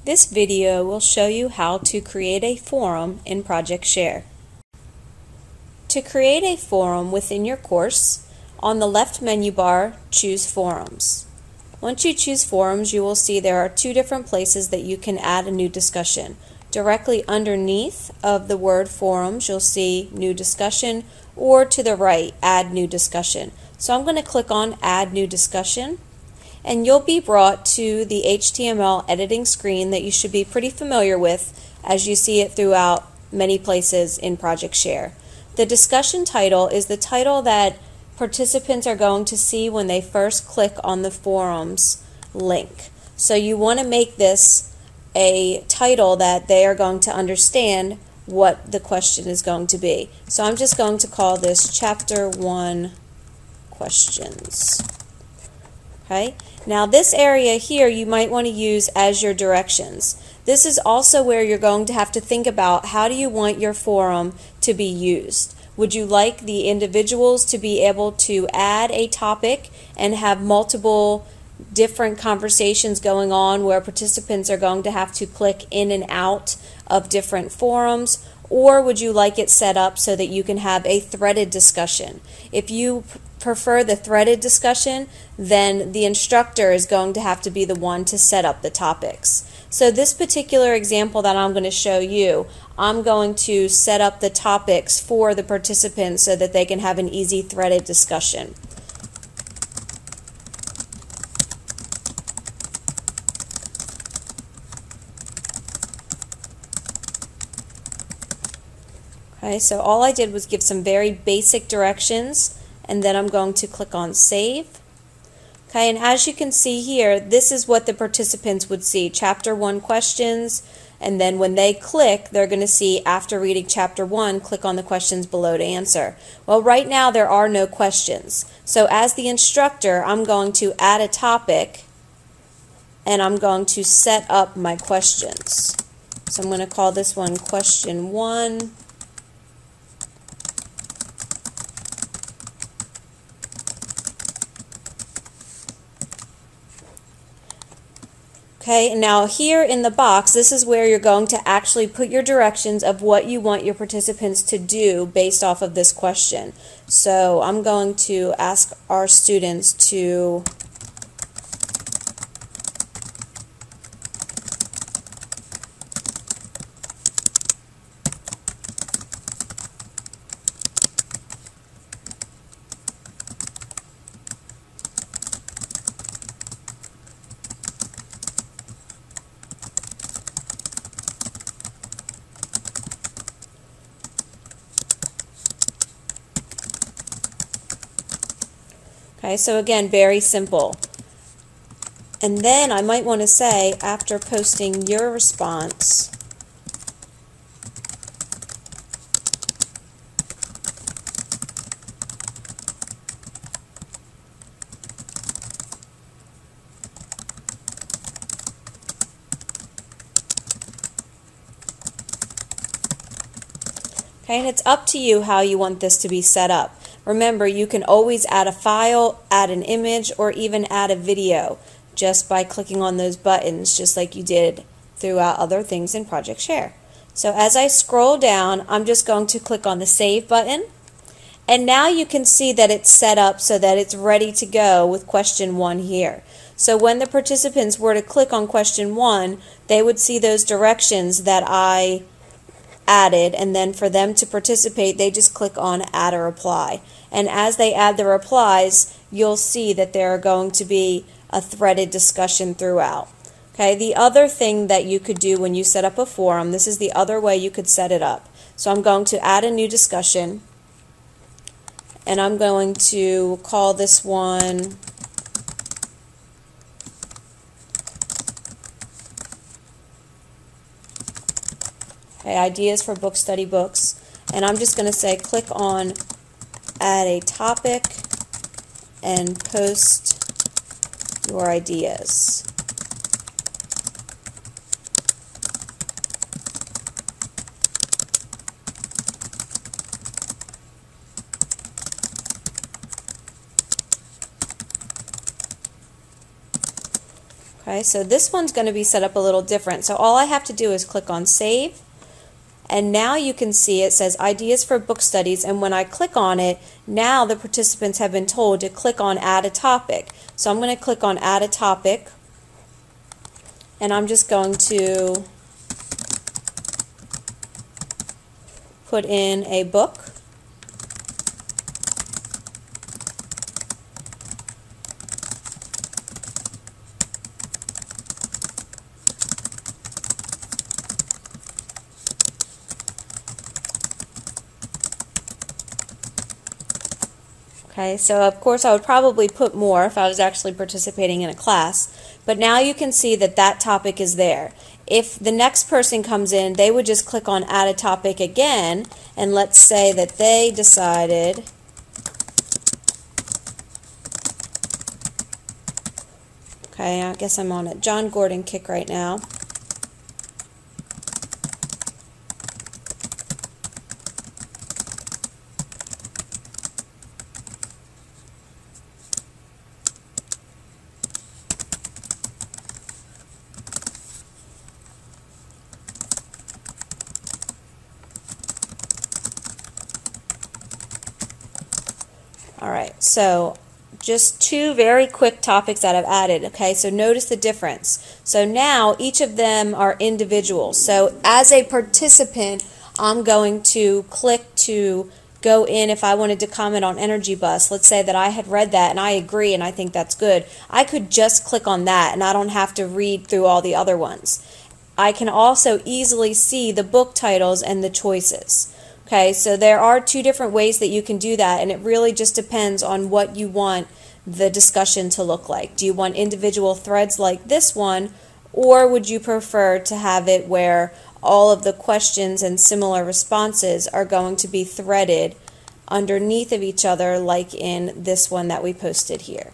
This video will show you how to create a forum in Project Share. To create a forum within your course, on the left menu bar, choose Forums. Once you choose Forums, you will see there are two different places that you can add a new discussion. Directly underneath of the word Forums, you'll see New Discussion, or to the right, Add New Discussion. So I'm going to click on Add New Discussion, and you'll be brought to the HTML editing screen that you should be pretty familiar with as you see it throughout many places in Project Share. The discussion title is the title that participants are going to see when they first click on the forums link. So you want to make this a title that they are going to understand what the question is going to be. So I'm just going to call this Chapter 1 Questions. Okay. Now this area here you might want to use as your directions. This is also where you're going to have to think about how do you want your forum to be used. Would you like the individuals to be able to add a topic and have multiple different conversations going on where participants are going to have to click in and out of different forums? Or would you like it set up so that you can have a threaded discussion? If you prefer the threaded discussion, then the instructor is going to have to be the one to set up the topics. So this particular example that I'm going to show you, I'm going to set up the topics for the participants so that they can have an easy threaded discussion. Okay, so all I did was give some very basic directions, and then I'm going to click on Save. Okay, and as you can see here, this is what the participants would see, Chapter 1 questions, and then when they click, they're going to see, after reading Chapter 1, click on the questions below to answer. Well, right now there are no questions. So as the instructor, I'm going to add a topic, and I'm going to set up my questions. So I'm going to call this one Question 1. Okay, and now here in the box, this is where you're going to actually put your directions of what you want your participants to do based off of this question. So I'm going to ask our students to Okay, so again, very simple. And then I might want to say, after posting your response, okay, and it's up to you how you want this to be set up. Remember, you can always add a file, add an image, or even add a video just by clicking on those buttons, just like you did throughout other things in Project Share. So as I scroll down, I'm just going to click on the Save button, and now you can see that it's set up so that it's ready to go with Question 1 here. So when the participants were to click on Question 1, they would see those directions that I added, and then for them to participate, they just click on Add a Reply. And as they add the replies, you'll see that there are going to be a threaded discussion throughout. Okay, the other thing that you could do when you set up a forum, this is the other way you could set it up. So I'm going to add a new discussion, and I'm going to call this one Ideas for Book Study Books, and I'm just going to say click on Add a Topic and post your ideas. Okay, so this one's going to be set up a little different. So all I have to do is click on Save, and now you can see it says Ideas for Book Studies, and when I click on it, now the participants have been told to click on Add a Topic. So I'm going to click on Add a Topic, and I'm just going to put in a book. Okay, so of course I would probably put more if I was actually participating in a class, but now you can see that that topic is there. If the next person comes in, they would just click on Add a Topic again, and let's say that they decided okay, I guess I'm on a John Gordon kick right now. Alright, so just two very quick topics that I've added. Okay, so notice the difference. So now each of them are individual. So as a participant, I'm going to click to go in if I wanted to comment on Energy Bus. Let's say that I had read that and I agree and I think that's good. I could just click on that and I don't have to read through all the other ones. I can also easily see the book titles and the choices. Okay, so there are two different ways that you can do that, and it really just depends on what you want the discussion to look like. Do you want individual threads like this one, or would you prefer to have it where all of the questions and similar responses are going to be threaded underneath of each other like in this one that we posted here?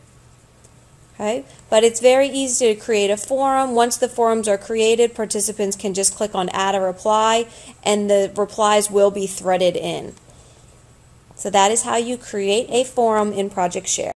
Okay, but it's very easy to create a forum. Once the forums are created, participants can just click on Add a Reply, and the replies will be threaded in. So that is how you create a forum in Project Share.